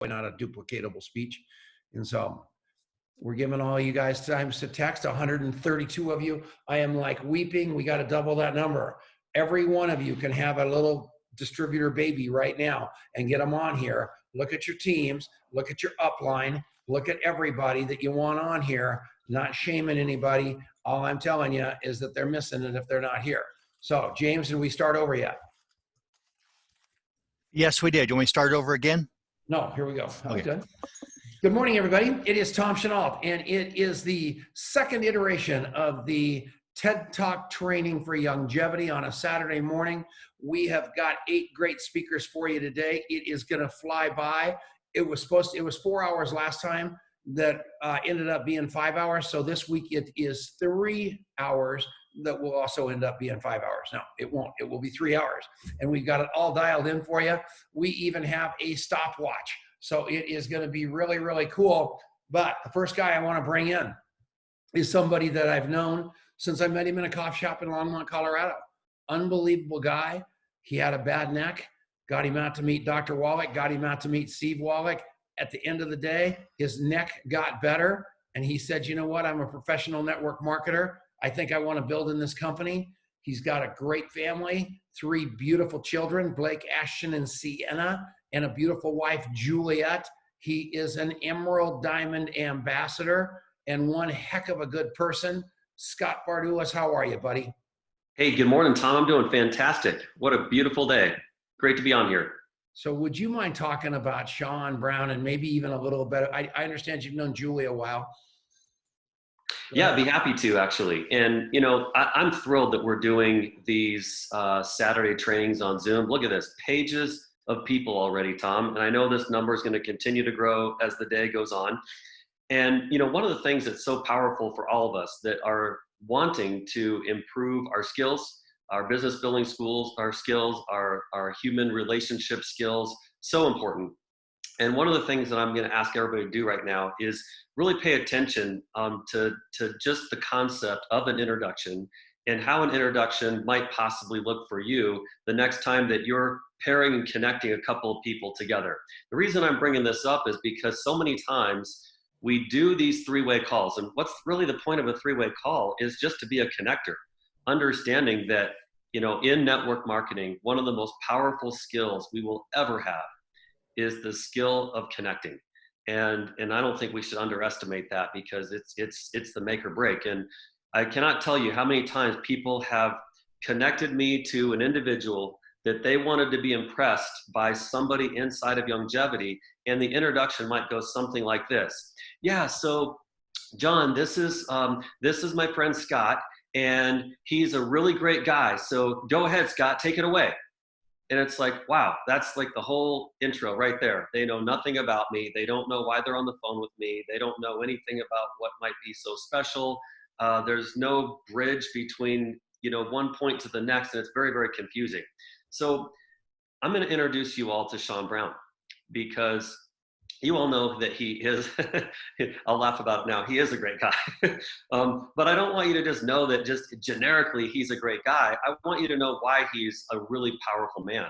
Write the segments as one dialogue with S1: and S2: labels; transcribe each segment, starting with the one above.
S1: not a duplicatable speech. And so we're giving all you guys times to text, 132 of you. I am like weeping. We got to double that number. Every one of you can have a little distributor baby right now and get them on here. Look at your teams, look at your upline, look at everybody that you want on here, not shaming anybody. All I'm telling you is that they're missing it if they're not here. So James, did we start over yet?
S2: Yes, we did. Do you want me to start over again?
S1: No, here we go.
S2: Okay.
S1: Good. Good morning, everybody. It is Tom Chenault, and it is the second iteration of the TED Talk training for longevity on a Saturday morning. We have got 8 great speakers for you today. It is going to fly by. It was 4 hours last time that ended up being 5 hours. So this week it is 3 hours that will also end up being 5 hours. No, it won't. It will be 3 hours. And we've got it all dialed in for you. We even have a stopwatch. So it is going to be really, really cool. But the first guy I want to bring in is somebody that I've known since I met him in a coffee shop in Longmont, Colorado. Unbelievable guy. He had a bad neck. Got him out to meet Dr. Wallach. Got him out to meet Steve Wallach. At the end of the day, his neck got better. And he said, you know what? I'm a professional network marketer. I think I want to build in this company. He's got a great family, 3 beautiful children, Blake, Ashton, and Sienna, and a beautiful wife, Juliet. He is an Emerald Diamond ambassador and one heck of a good person. Scott Fardulis, how are you, buddy?
S3: Hey, good morning, Tom. I'm doing fantastic. What a beautiful day. Great to be on here.
S1: So would you mind talking about Sean Brown and maybe even a little bit? I understand you've known Julie a while.
S3: Yeah, I'd be happy to, actually. And, you know, I'm thrilled that we're doing these Saturday trainings on Zoom. Look at this, pages of people already, Tom. And I know this number is going to continue to grow as the day goes on. And, you know, one of the things that's so powerful for all of us that are wanting to improve our skills, our business building skills, our human relationship skills, so important. And one of the things that I'm going to ask everybody to do right now is really pay attention to just the concept of an introduction and how an introduction might possibly look for you the next time that you're pairing and connecting a couple of people together. The reason I'm bringing this up is because so many times we do these 3-way calls. And what's really the point of a 3-way call is just to be a connector, understanding that, you know, in network marketing, one of the most powerful skills we will ever have is the skill of connecting. And I don't think we should underestimate that because it's the make or break. And I cannot tell you how many times people have connected me to an individual that they wanted to be impressed by somebody inside of longevity, and the introduction might go something like this. Yeah, so John, this is my friend Scott, and he's a really great guy. So go ahead, Scott, take it away. And it's like, wow, that's like the whole intro right there. They know nothing about me. They don't know why they're on the phone with me. They don't know anything about what might be so special. There's no bridge between, you know, one point to the next, and it's very, very confusing. So I'm going to introduce you all to Sean Brown because you all know that he is, I'll laugh about it now, he is a great guy. But I don't want you to just know that just generically he's a great guy. I want you to know why he's a really powerful man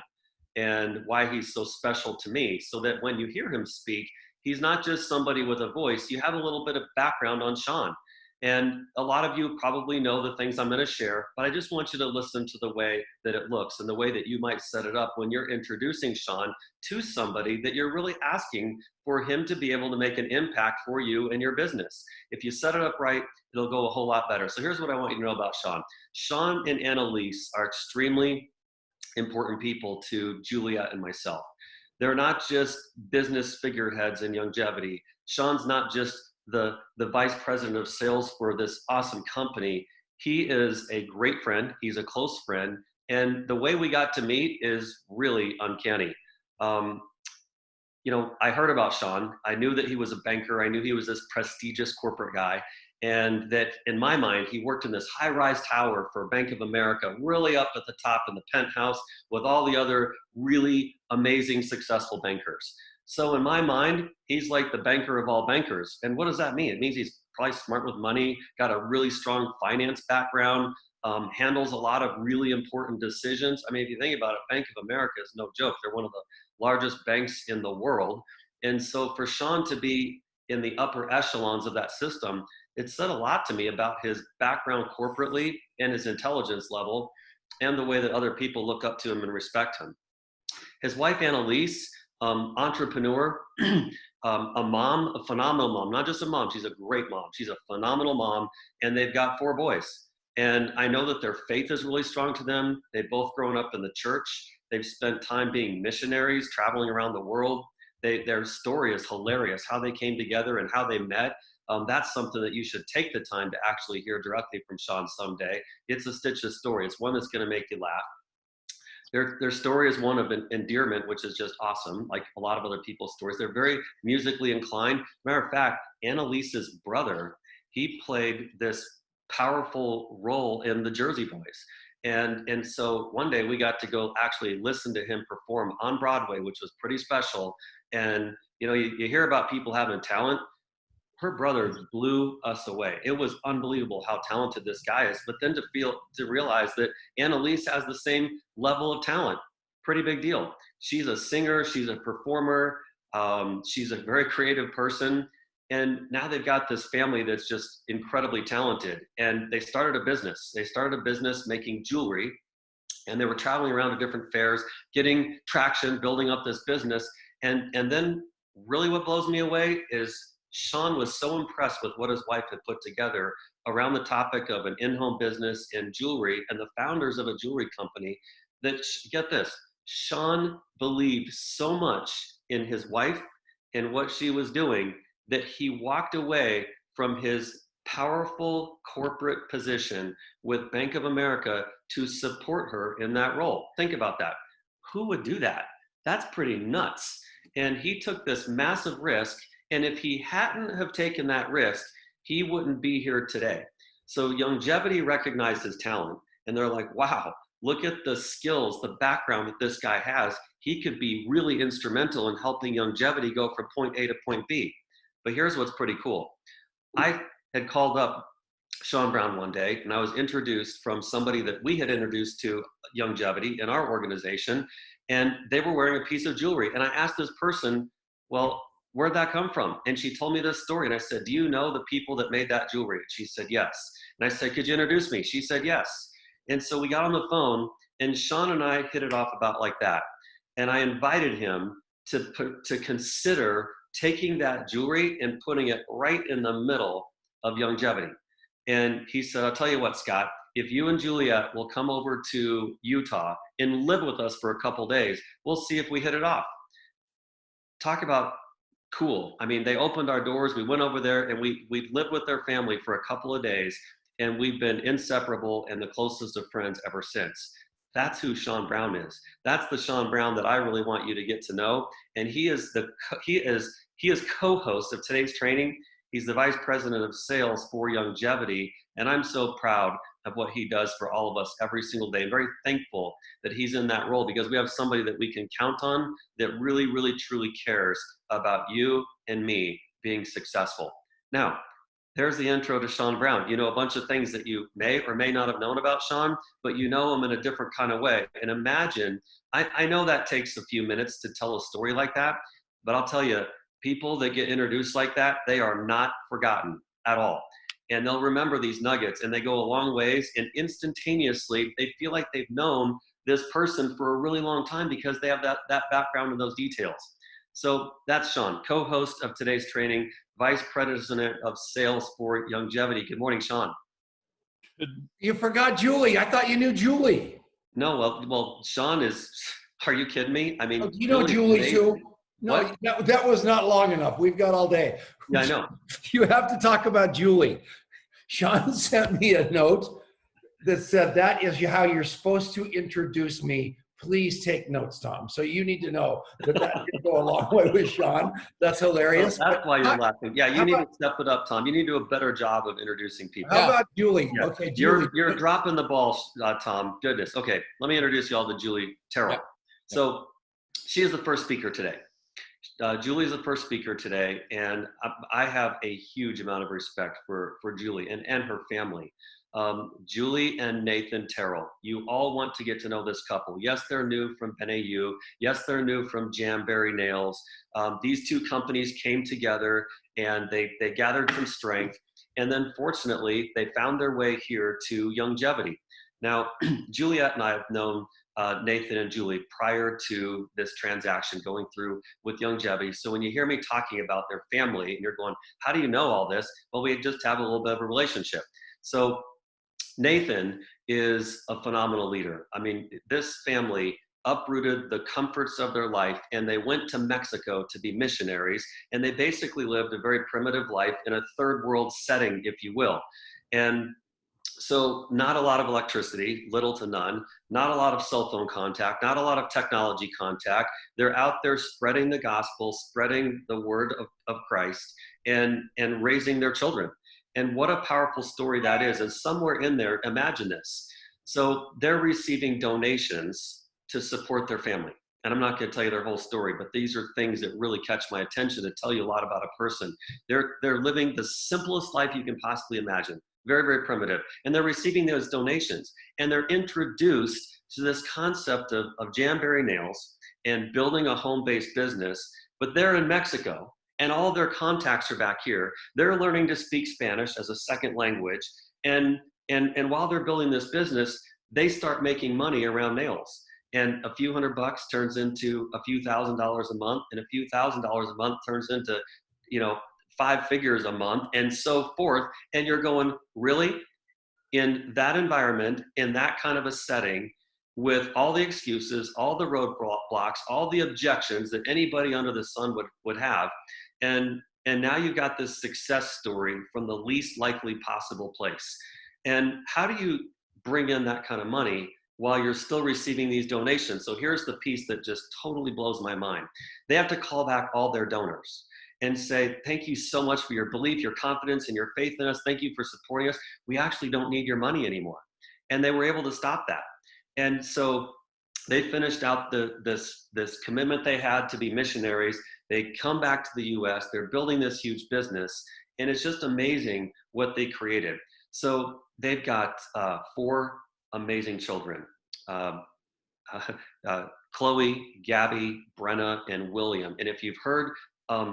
S3: and why he's so special to me, so that when you hear him speak, he's not just somebody with a voice. You have a little bit of background on Sean. And a lot of you probably know the things I'm going to share, but I just want you to listen to the way that it looks and the way that you might set it up when you're introducing Sean to somebody that you're really asking for him to be able to make an impact for you and your business. If you set it up right, it'll go a whole lot better. So here's what I want you to know about Sean. Sean and Annalise are extremely important people to Juliet and myself. They're not just business figureheads in longevity. Sean's not just the vice president of sales for this awesome company. He is a great friend. He's a close friend. And the way we got to meet is really uncanny. You know, I heard about Sean. I knew that he was a banker. I knew he was this prestigious corporate guy. And that in my mind, he worked in this high-rise tower for Bank of America, really up at the top in the penthouse with all the other really amazing, successful bankers. So in my mind, he's like the banker of all bankers. And what does that mean? It means he's probably smart with money, got a really strong finance background, handles a lot of really important decisions. I mean, if you think about it, Bank of America is no joke. They're one of the largest banks in the world. And so for Sean to be in the upper echelons of that system, it said a lot to me about his background corporately and his intelligence level and the way that other people look up to him and respect him. His wife, Annalise, entrepreneur, a mom, a phenomenal mom, not just a mom, she's a great mom. She's a phenomenal mom, and they've got 4 boys. And I know that their faith is really strong to them. They've both grown up in the church. They've spent time being missionaries, traveling around the world. Their story is hilarious, how they came together and how they met. That's something that you should take the time to actually hear directly from Sean someday. It's a Stitches story. It's one that's going to make you laugh. Their story is one of endearment, which is just awesome, like a lot of other people's stories. They're very musically inclined. Matter of fact, Annalise's brother, he played this powerful role in the Jersey Boys. And so one day we got to go actually listen to him perform on Broadway, which was pretty special. And you hear about people having talent. Her brother blew us away. It was unbelievable how talented this guy is. But then to realize that Annalise has the same level of talent, pretty big deal. She's a singer, she's a performer, she's a very creative person. And now they've got this family that's just incredibly talented. And they started a business. They started a business making jewelry. And they were traveling around to different fairs, getting traction, building up this business. And then really what blows me away is Sean was so impressed with what his wife had put together around the topic of an in-home business in jewelry and the founders of a jewelry company that, get this, Sean believed so much in his wife and what she was doing that he walked away from his powerful corporate position with Bank of America to support her in that role. Think about that. Who would do that? That's pretty nuts. And he took this massive risk. And if he hadn't have taken that risk, he wouldn't be here today. So Youngevity recognized his talent. And they're like, wow, look at the skills, the background that this guy has. He could be really instrumental in helping Youngevity go from point A to point B. But here's what's pretty cool. I had called up Sean Brown one day, and I was introduced from somebody that we had introduced to Youngevity in our organization, and they were wearing a piece of jewelry. And I asked this person, well, where'd that come from? And she told me this story, and I said, do you know the people that made that jewelry? She said, yes. And I said, could you introduce me? She said, yes. And so we got on the phone, and Sean and I hit it off about like that. And I invited him to consider taking that jewelry and putting it right in the middle of Youngevity. And he said, I'll tell you what, Scott, if you and Juliet will come over to Utah and live with us for a couple days, we'll see if we hit it off. Talk about cool. I mean, they opened our doors, we went over there, and we lived with their family for a couple of days, and we've been inseparable and the closest of friends ever since. That's who Sean Brown is. That's the Sean Brown that I really want you to get to know. And he is co-host of today's training. He's the vice president of sales for Youngevity. And I'm so proud of what he does for all of us every single day. I'm very thankful that he's in that role because we have somebody that we can count on that really, really, truly cares about you and me being successful. Now, there's the intro to Sean Brown. You know a bunch of things that you may or may not have known about Sean, but you know him in a different kind of way. And imagine, I know that takes a few minutes to tell a story like that, but I'll tell you, people that get introduced like that, they are not forgotten at all. And they'll remember these nuggets, and they go a long ways, and instantaneously, they feel like they've known this person for a really long time because they have that background and those details. So that's Sean, co-host of today's training, vice president of sales for Youngevity. Good morning, Sean.
S1: You forgot Julie. I thought you knew Julie.
S3: No, well, Sean is, are you kidding me? I mean,
S1: you know Julie too? No, that was not long enough. We've got all day.
S3: Yeah, I know.
S1: You have to talk about Julie. Sean sent me a note that said, that is how you're supposed to introduce me. Please take notes, Tom. So you need to know that did go a long way with Sean. That's hilarious.
S3: So that's why you're laughing. Yeah, you need to step it up, Tom. You need to do a better job of introducing people.
S1: How about Julie?
S3: Yeah.
S1: Okay, Julie.
S3: You're dropping the ball, Tom. Goodness. Okay, let me introduce you all to Julie Terrell.
S1: Yeah.
S3: So she is the first speaker today. Julie's the first speaker today, and I have a huge amount of respect for Julie and her family. Julie and Nathan Terrell, you all want to get to know this couple. Yes, they're new from NAU. Yes, they're new from Jamberry Nails. These two companies came together and they gathered some strength. And then fortunately, they found their way here to longevity. Now, Juliet and I have known Nathan and Julie prior to this transaction going through with longevity. So when you hear me talking about their family and you're going, how do you know all this? Well, we just have a little bit of a relationship. So Nathan is a phenomenal leader. I mean, this family uprooted the comforts of their life and they went to Mexico to be missionaries, and they basically lived a very primitive life in a third world setting, if you will. And so not a lot of electricity, little to none, not a lot of cell phone contact, not a lot of technology contact. They're out there spreading the gospel, spreading the word of Christ, and raising their children. And what a powerful story that is. And somewhere in there, imagine this. So they're receiving donations to support their family. And I'm not going to tell you their whole story, but these are things that really catch my attention to tell you a lot about a person. They're living the simplest life you can possibly imagine. Very, very primitive. And they're receiving those donations. And they're introduced to this concept of Jamberry Nails and building a home-based business. But they're in Mexico, and all their contacts are back here. They're learning to speak Spanish as a second language. And while they're building this business, they start making money around nails. And a few $100 turns into a few $1,000s a month, and a few $1,000s a month turns into, 5 figures a month, and so forth. And you're going, really? In that environment, in that kind of a setting, with all the excuses, all the roadblocks, all the objections that anybody under the sun would have, and now you've got this success story from the least likely possible place. And how do you bring in that kind of money while you're still receiving these donations? So here's the piece that just totally blows my mind. They have to call back all their donors and say, thank you so much for your belief, your confidence, and your faith in us. Thank you for supporting us. We actually don't need your money anymore. And they were able to stop that. And so they finished out this commitment they had to be missionaries. They come back to the US, they're building this huge business, and it's just amazing what they created. So they've got 4 amazing children. Chloe, Gabby, Brenna, and William. And if you've heard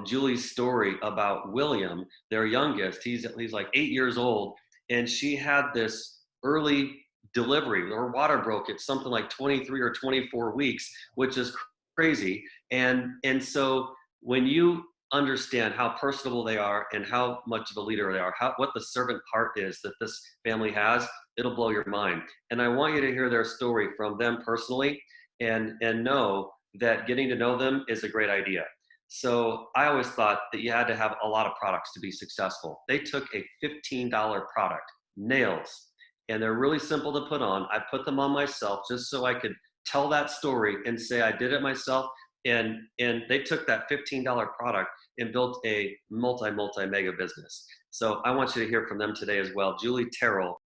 S3: Julie's story about William, their youngest, he's like 8 years old, and she had this early delivery. Her water broke at something like 23 or 24 weeks, which is crazy. And so when you understand how personable they are and how much of a leader they are, what the servant heart is that this family has, it'll blow your mind. And I want you to hear their story from them personally, and know that getting to know them is a great idea. So I always thought that you had to have a lot of products to be successful. They took a $15 product, nails, and they're really simple to put on. I put them on myself just so I could tell that story and say I did it myself. And they took that $15 product and built a multi mega business. So I want you to hear from them today as well. Julie Terrell